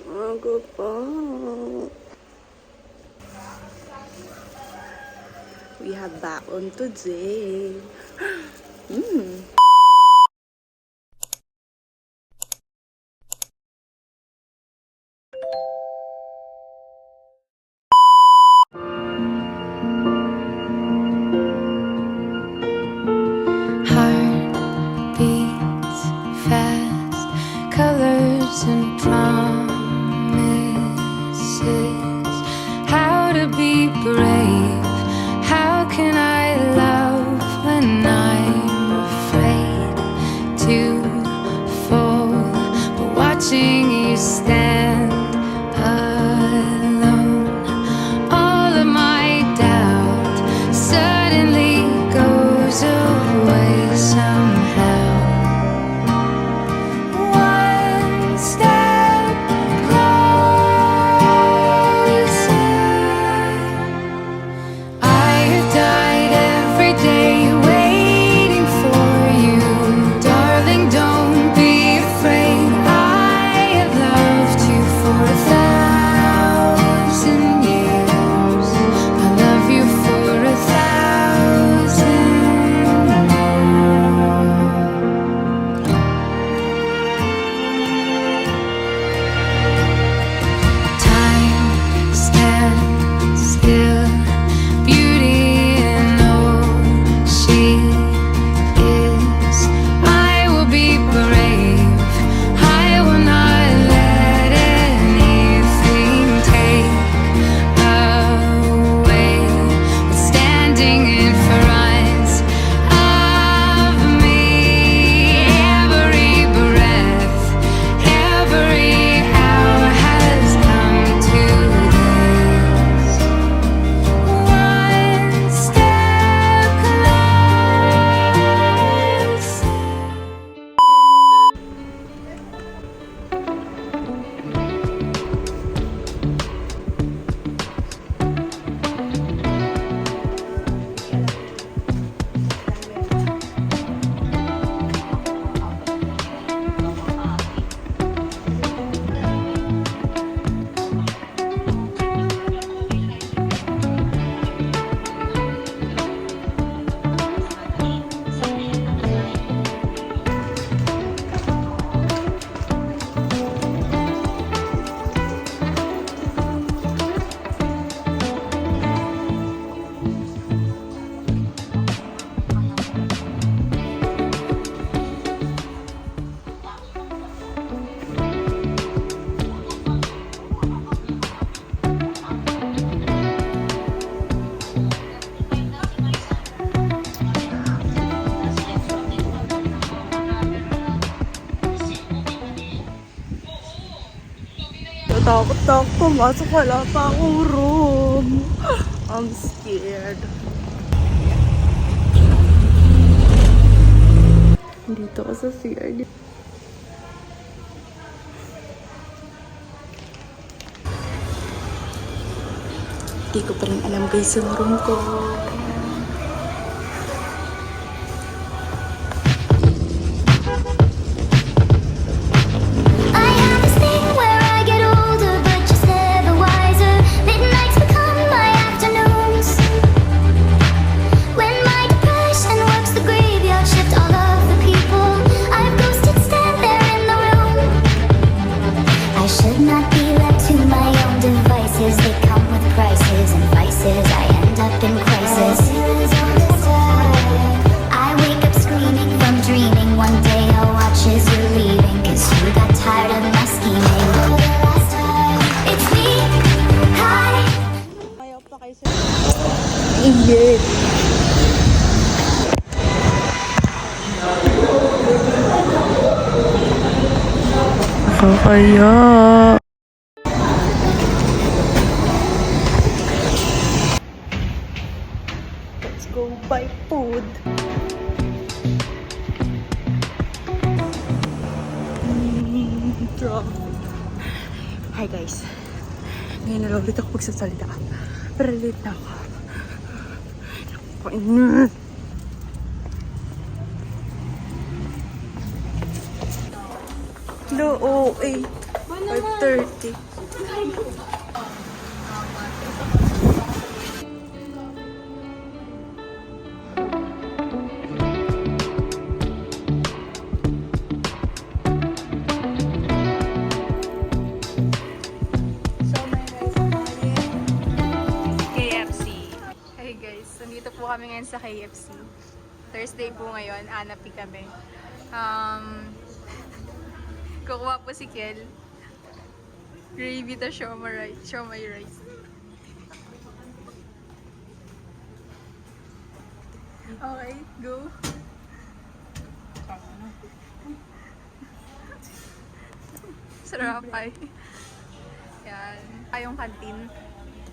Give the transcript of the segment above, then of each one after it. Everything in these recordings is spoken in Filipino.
Aga pa. We have baon today. Heart beats fast, colors and promises. How to be brave? How can I love when I'm afraid to fall? But watching you stand alone, all of my doubt suddenly goes away somehow. One step closer. I have died every day waiting for you, darling. Don't be afraid. I have loved you for 1,000 years. I love you for 1,000 more. Time stands still, beauty in all she is. I will be brave. I will not let anything take away what's standing in front of me. Every breath, every hour has come to this. One step closer. Takot na ako pumasok. Wala pa akong room. I'm scared. Dito ka sa CR. Di ko pa rin alam guys yung room ko. I have this thing where I get older, but just never wiser. Midnights become my afternoons. When my depression works the graveyard shift, all of the people I've ghosted stand there in the room. I should not be left to my own devices. They come with prices and vices. I end up in crisis. I wake up screaming from dreaming. One day I'll watch as you're leaving, 'cause you got tired of my scheming. For the last time, it's me. Hi. Ayaw pa kayo sa... Inggit. Kaya. Let's go buy food. Hi guys. Ngayon na ulit ako magsasalita. Pero late na ako. Nakakainit. No, oh, eh. 5:30. KFC. Hey guys, nandito po kami ngayon sa KFC. Thursday po ngayon, anapi kami. Kukuha po si Kel. Gravy the siomai rice. Okay, go. Sarap ay. Yan. Tayong kantin.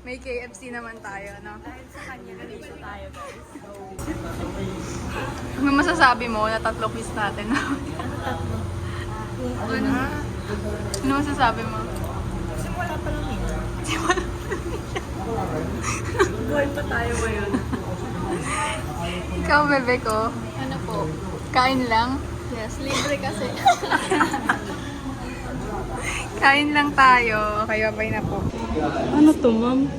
May KFC naman tayo, no? Dahil sa kanya, ganito tayo, guys. Ano masasabi mo na 3 piece natin? Ano masasabi mo? Simula pa lang yun. Buhay pa tayo ngayon. Ikaw, bebe ko. Ano po? Kain lang? Yes, libre kasi. Kain lang tayo. Okay, babay na po. Ano to, ma'am?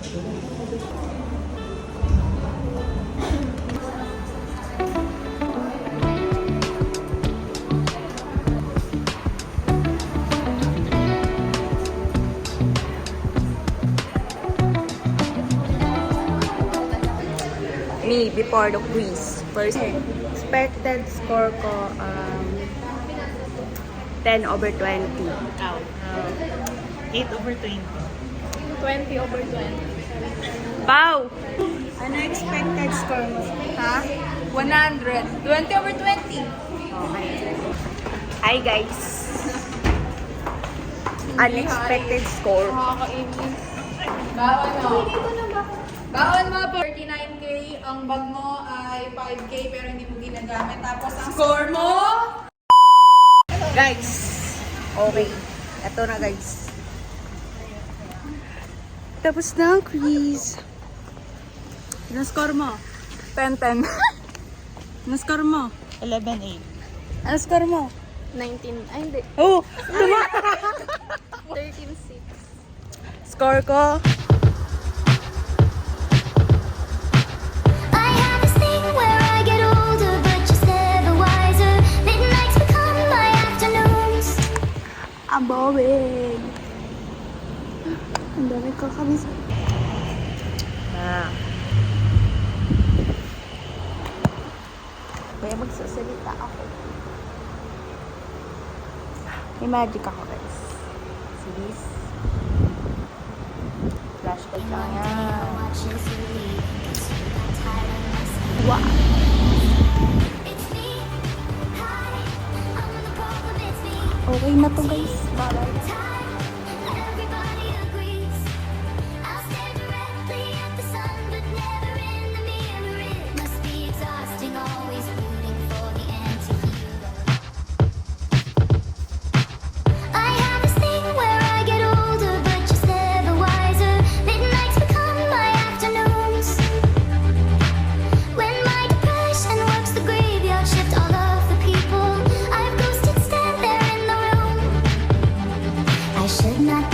Me, before the quiz. First, expected score ko, 10/20. 8/20. 20/20. Pau! Ano expected score mo? Ha? 100. 20/20. Okay. Hi guys. Unexpected score. Nakakainis. Bawan mo. Bawan mo po. 39K. Ang bag mo ay 5K pero hindi mo ginagamit. Tapos ang score mo? Guys. Okay. Ito na guys. Tapos na ang quiz. Anong score mo? 10-10. Anong score mo? 11/8. Anong score mo? 19. Ay, hindi. Oh! 13/6. Score ko? I have this thing where I get older, but just never wiser. Midnights become my afternoons. Ang boring. Ang dami ko kami sa... Kaya magsasalita ako. May magic ako guys. See this? Flashlight lang yan. Watching TV, 'cause you got tired of myself. Wow! It's me. Hi, I'm the problem. It's me. Okay na to guys. Bye-bye. Everybody agrees. I'll stare directly at the sun, but never in the mirror. It must be exhausting, always rooting for the anti-hero. I have this thing where I get older, but just never wiser. Midnights become my afternoons. When my depression works the graveyard shift, all of the people I've ghosted stand there in the room. I should not